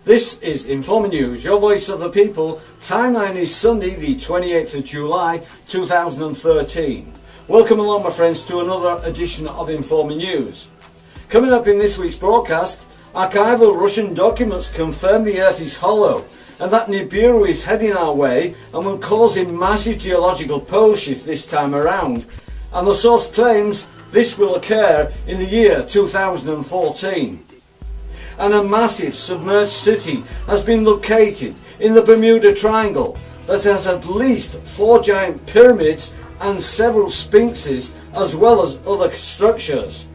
This is Informer News, your voice of the people. Timeline is Sunday the 28th of July 2013. Welcome along my friends to another edition of Informer News. Coming up in this week's broadcast, archival Russian documents confirm the Earth is hollow and that Nibiru is heading our way and will cause a massive geological pole shift this time around. And the source claims this will occur in the year 2014. And a massive submerged city has been located in the Bermuda Triangle that has at least 4 giant pyramids and several sphinxes as well as other structures.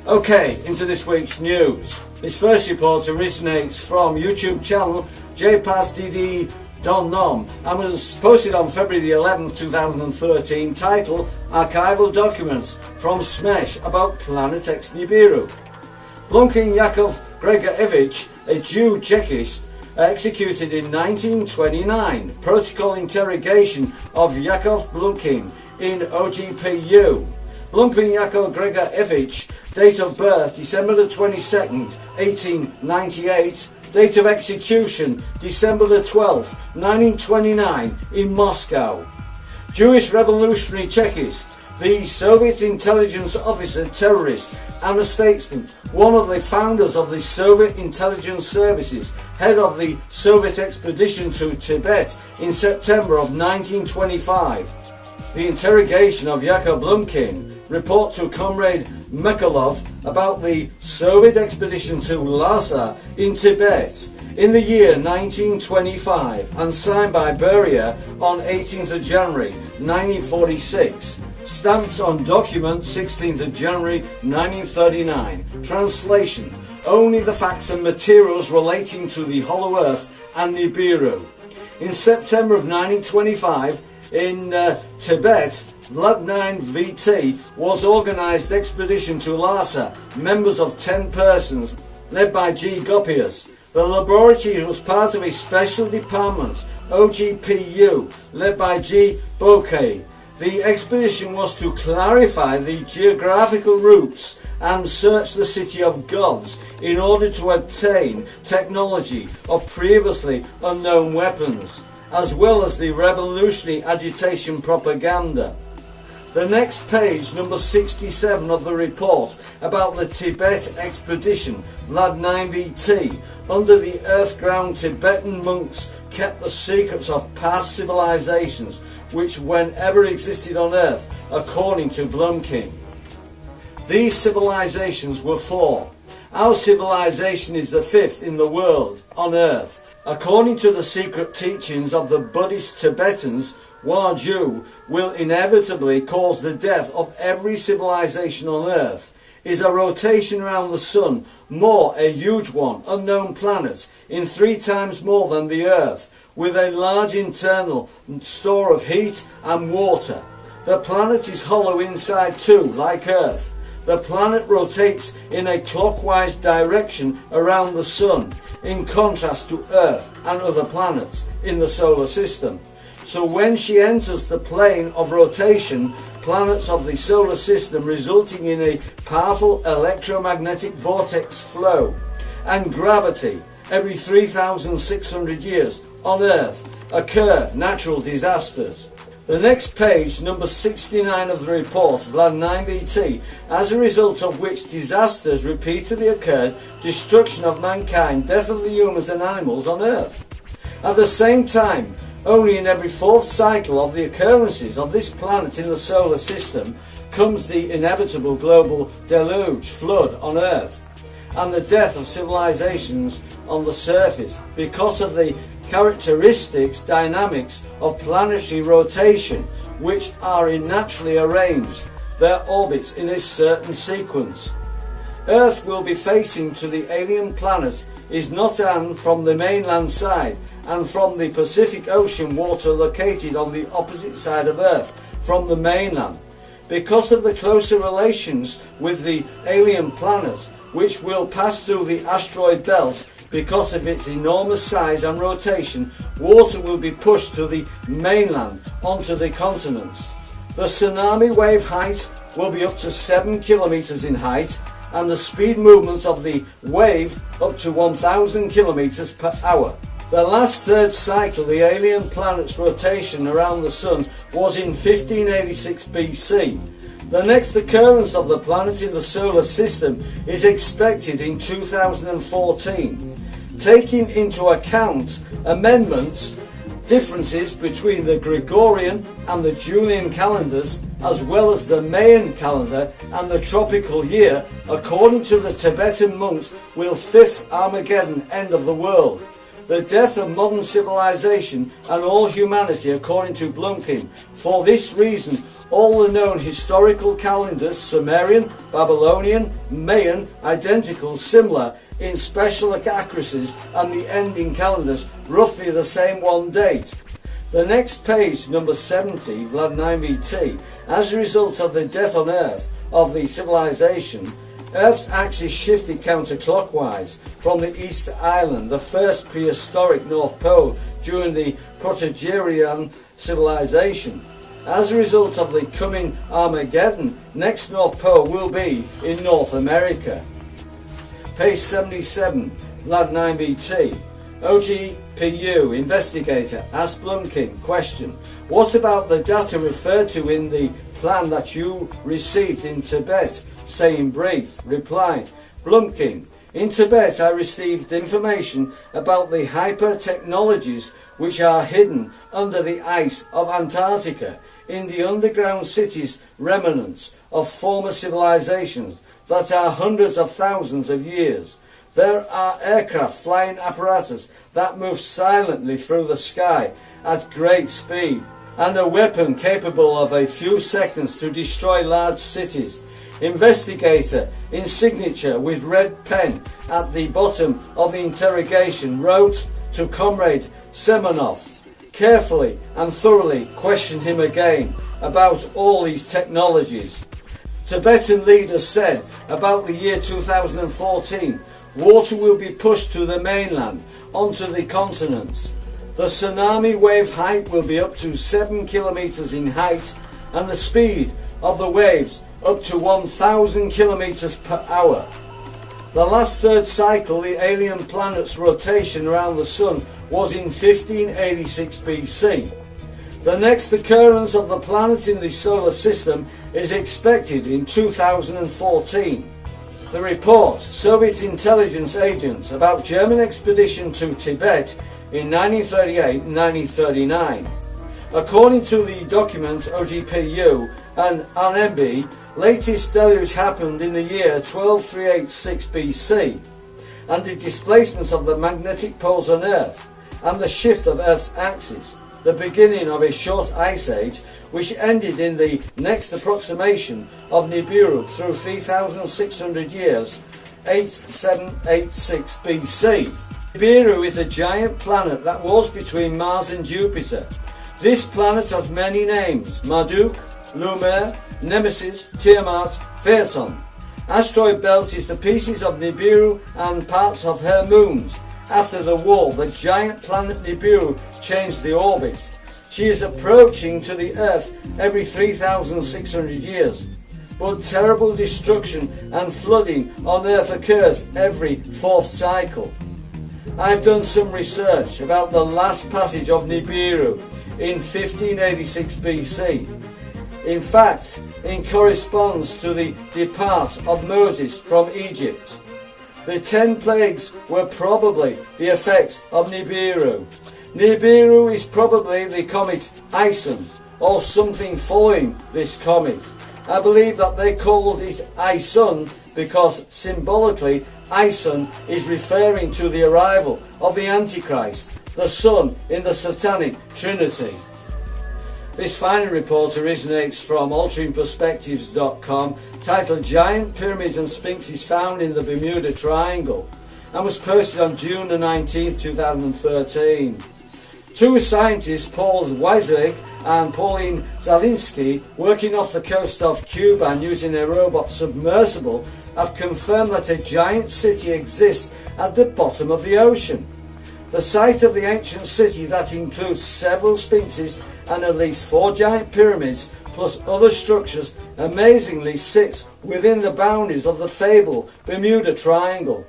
Okay, into this week's news. This first report originates from YouTube channel jpasdd.nom and was posted on February the 11th 2013, titled Archival Documents from Smesh about Planet X Nibiru. Blumkin Yakov Gregorevich, a Jew Chekist, executed in 1929. Protocol interrogation of Yakov Blumkin in OGPU. Blumkin Yakov Gregorevich, date of birth December the 22nd, 1898. Date of execution December the 12th, 1929 in Moscow. Jewish revolutionary Chekist, the Soviet intelligence officer, terrorist and a statesman, one of the founders of the Soviet intelligence services, head of the Soviet expedition to Tibet in September of 1925. The interrogation of Yakov Blumkin, report to Comrade Mekalov about the Soviet expedition to Lhasa in Tibet in the year 1925 and signed by Beria on 18th of January 1946. Stamped on document 16th of January 1939. Translation: only the facts and materials relating to the Hollow Earth and Nibiru. In September of 1925 in Tibet, Vlad 9 VT was organised expedition to Lhasa, members of 10 persons, led by G. Gopius. The laboratory was part of a special department, OGPU, led by G. Bouquet. The expedition was to clarify the geographical routes and search the city of gods in order to obtain technology of previously unknown weapons, as well as the revolutionary agitation propaganda. The next page, number 67 of the report about the Tibet expedition, Vlad 9 VT, under the earth-ground Tibetan monks kept the secrets of past civilizations which whenever existed on Earth, according to Blumkin. These civilizations were 4. Our civilization is the 5th in the world, on Earth. According to the secret teachings of the Buddhist Tibetans, Warju will inevitably cause the death of every civilization on Earth. Is a rotation around the Sun, more a huge one, unknown planet, in 3 times more than the Earth, with a large internal store of heat and water. The planet is hollow inside too, like Earth. The planet rotates in a clockwise direction around the Sun, in contrast to Earth and other planets in the solar system. So when she enters the plane of rotation, planets of the solar system, resulting in a powerful electromagnetic vortex flow and gravity every 3,600 years on Earth, occur natural disasters. The next page, number 69 of the report, Vlad 9 VT, as a result of which disasters repeatedly occurred, destruction of mankind, death of the humans and animals on Earth. At the same time, only in every 4th cycle of the occurrences of this planet in the solar system comes the inevitable global deluge, flood on Earth, and the death of civilizations on the surface because of the characteristics, dynamics of planetary rotation, which are naturally arranged, their orbits in a certain sequence. Earth will be facing to the alien planets is not from the mainland side and from the Pacific Ocean water located on the opposite side of Earth from the mainland. Because of the closer relations with the alien planet, which will pass through the asteroid belt, because of its enormous size and rotation, water will be pushed to the mainland onto the continents. The tsunami wave height will be up to 7 kilometers in height and the speed movements of the wave up to 1,000 kilometers per hour. The last third cycle, the alien planet's rotation around the Sun, was in 1586 BC. The next occurrence of the planet in the solar system is expected in 2014. Taking into account amendments, differences between the Gregorian and the Julian calendars, as well as the Mayan calendar and the tropical year, according to the Tibetan monks, will fifth Armageddon, end of the world. The death of modern civilization and all humanity, according to Blumkin. For this reason, all the known historical calendars, Sumerian, Babylonian, Mayan, identical, similar in special accuracies, and the ending calendars, roughly the same one date. The next page, number 70, Vlad 9VT, as a result of the death on Earth of the civilization, Earth's axis shifted counterclockwise from the Easter Island, the first prehistoric North Pole during the Proto-Gerian civilization. As a result of the coming Armageddon, next North Pole will be in North America. Page 77, Vlad 9VT. OGPU investigator asked Blumkin, question, what about the data referred to in the plan that you received in Tibet? Say in brief. Reply, Blumkin, in Tibet I received information about the hyper technologies which are hidden under the ice of Antarctica in the underground cities, remnants of former civilizations that are hundreds of thousands of years. There are aircraft, flying apparatus that move silently through the sky at great speed, and a weapon capable of a few seconds to destroy large cities. Investigator, in signature with red pen at the bottom of the interrogation, wrote to Comrade Semenov, carefully and thoroughly question him again about all these technologies. Tibetan leaders said about the year 2014, water will be pushed to the mainland, onto the continents. The tsunami wave height will be up to 7 kilometers in height, and the speed of the waves up to 1,000 kilometers per hour. The last third cycle, the alien planet's rotation around the Sun, was in 1586 BC. The next occurrence of the planet in the solar system is expected in 2014. The report, Soviet intelligence agents about German expedition to Tibet in 1938 and 1939. According to the document OGPU and RMB, latest deluge happened in the year 12386 BC, and the displacement of the magnetic poles on Earth and the shift of Earth's axis, the beginning of a short ice age which ended in the next approximation of Nibiru through 3,600 years, 8786 BC. Nibiru is a giant planet that was between Mars and Jupiter. This planet has many names: Marduk, Lumiere, Nemesis, Tiamat, Phaeton. Asteroid belt is the pieces of Nibiru and parts of her moons. After the war, the giant planet Nibiru changed the orbit. She is approaching to the Earth every 3,600 years. But terrible destruction and flooding on Earth occurs every fourth cycle. I've done some research about the last passage of Nibiru in 1586 BC. In fact, it corresponds to the depart of Moses from Egypt. The 10 plagues were probably the effect of Nibiru. Nibiru is probably the comet Ison, or something following this comet. I believe that they called it Ison because symbolically Ison is referring to the arrival of the Antichrist, the Son in the Satanic Trinity. This final report originates from alteringperspectives.com, titled Giant Pyramids and Sphinxes Found in the Bermuda Triangle, and was posted on June the 19th, 2013. Two scientists, Paul Weislich and Pauline Zalinsky, working off the coast of Cuba and using a robot submersible, have confirmed that a giant city exists at the bottom of the ocean. The site of the ancient city that includes several sphinxes and at least 4 giant pyramids plus other structures amazingly sits within the boundaries of the fabled Bermuda Triangle.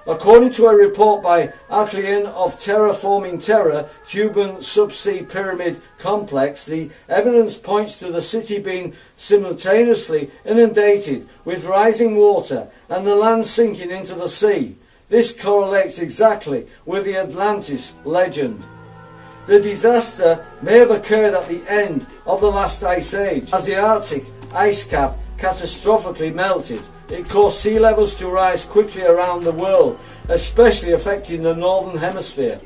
According to a report by ARCHIVAL of Terraforming Terror, Cuban subsea pyramid complex, the evidence points to the city being simultaneously inundated with rising water and the land sinking into the sea. This correlates exactly with the Atlantis legend. The disaster may have occurred at the end of the last ice age, as the Arctic ice cap catastrophically melted. It caused sea levels to rise quickly around the world, especially affecting the northern hemisphere.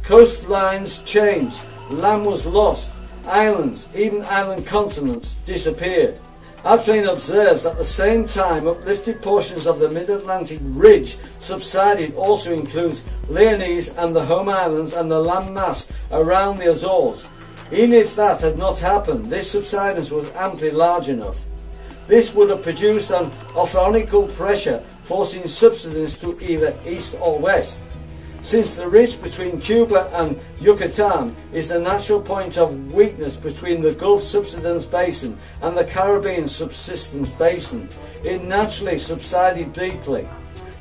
Coastlines changed, land was lost, islands, even island continents, disappeared. ARCHIVAL observes at the same time uplifted portions of the mid-Atlantic ridge subsided also includes Leonese and the home islands and the land mass around the Azores. Even if that had not happened, this subsidence was amply large enough. This would have produced an oceanical pressure forcing subsidence to either east or west. Since the ridge between Cuba and Yucatan is the natural point of weakness between the Gulf Subsidence Basin and the Caribbean Subsistence Basin, it naturally subsided deeply.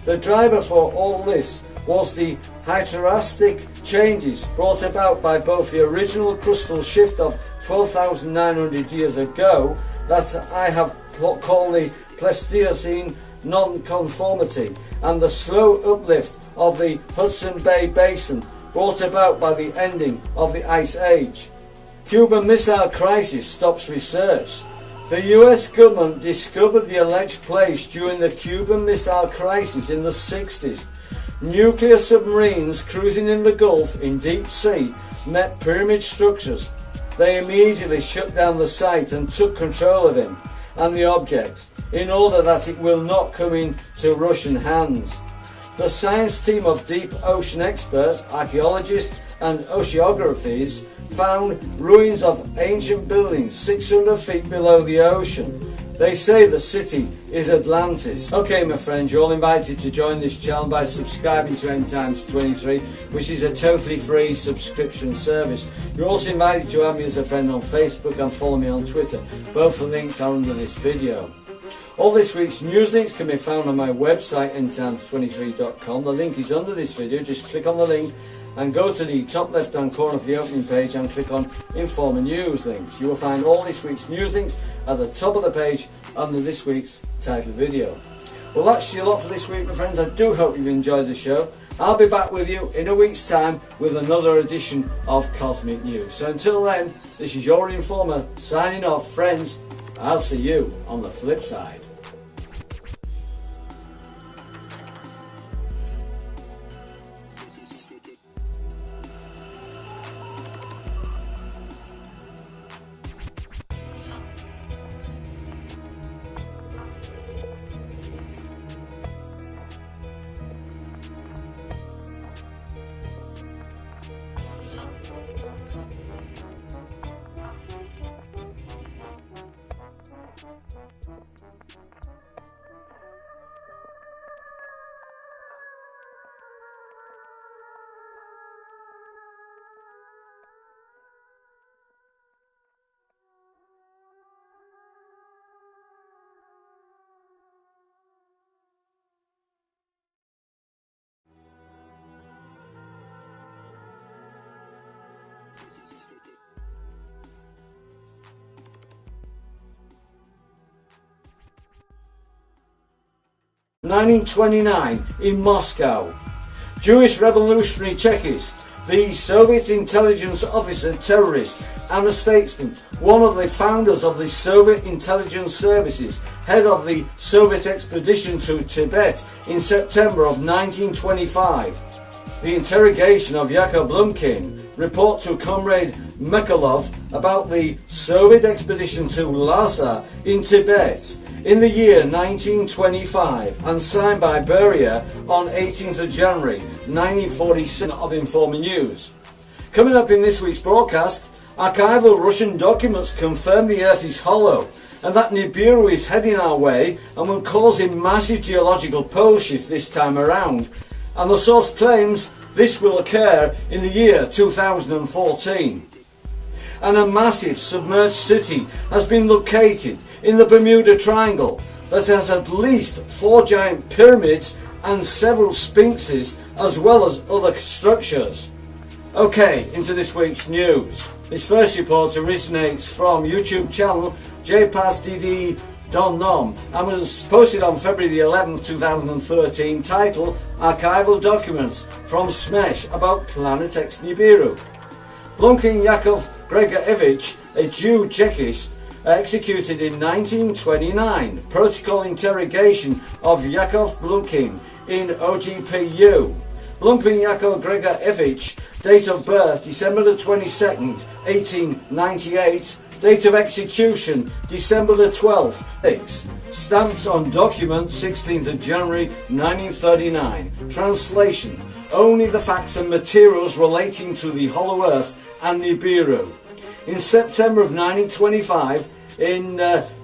The driver for all this was the hydrostic changes brought about by both the original crustal shift of 12,900 years ago that I have called the Pleistocene non-conformity and the slow uplift of the Hudson Bay Basin brought about by the ending of the Ice Age. Cuban Missile Crisis stops research. The US government discovered the alleged place during the Cuban Missile Crisis in the 60s. Nuclear submarines cruising in the Gulf in deep sea met pyramid structures. They immediately shut down the site and took control of him and the objects in order that it will not come into Russian hands. The science team of deep ocean experts, archaeologists and oceanographers found ruins of ancient buildings 600 feet below the ocean. They say the city is Atlantis. Okay my friends, you're all invited to join this channel by subscribing to End Times 23, which is a totally free subscription service. You're also invited to add me as a friend on Facebook and follow me on Twitter. Both the links are under this video. All this week's news links can be found on my website endtimes23.com. The link is under this video. Just click on the link and go to the top left hand corner of the opening page and click on Informer News links. You will find all this week's news links at the top of the page under this week's title video. Well, that's your lot for this week, my friends. I do hope you've enjoyed the show. I'll be back with you in a week's time with another edition of Cosmic News. So until then, this is your Informer signing off. Friends, I'll see you on the flip side. (1929) in Moscow. Jewish revolutionary Chekist, the Soviet intelligence officer, terrorist, and a statesman, one of the founders of the Soviet intelligence services, head of the Soviet expedition to Tibet in September of 1925. The interrogation of Yakov Blumkin, report to Comrade Mekalov about the Soviet expedition to Lhasa in Tibet in the year 1925 and signed by Beria on 18th of January 1946 of Informer News. Coming up in this week's broadcast, archival Russian documents confirm the Earth is hollow and that Nibiru is heading our way and will cause a massive geological pole shift this time around, and the source claims this will occur in the year 2014. and a massive submerged city has been located in the Bermuda Triangle that has at least 4 giant pyramids and several sphinxes, as well as other structures. Okay, into this week's news. This first report originates from YouTube channel jpasdd.nom and was posted on February the 11th 2013, titled Archival Documents from Smesh about Planet X Nibiru. Blunkin Yakov Gregorevich, a Jew Czechist, executed in 1929. Protocol interrogation of Yakov Blunkin in OGPU. Blunkin Yakov Gregorevich, date of birth December the 22nd, 1898. Date of execution December the 12th. Stamped on document 16th of January 1939. Translation: only the facts and materials relating to the Hollow Earth and Nibiru. In September of 1925, in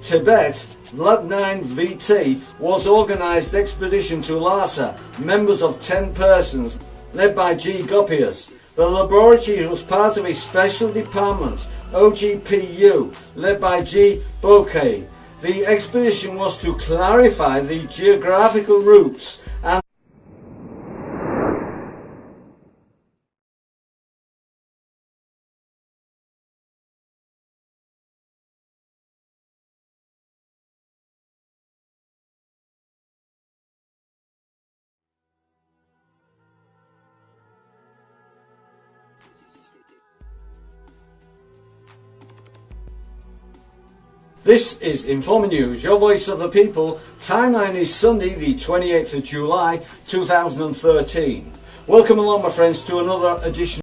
Tibet, Blood9 VT was organised expedition to Lhasa, members of 10 persons, led by G. Gopias. The laboratory was part of a special department, OGPU, led by G. Bouquet. The expedition was to clarify the geographical routes and This is Informer News, your voice of the people. Timeline is Sunday the 28th of July 2013. Welcome along, my friends, to another edition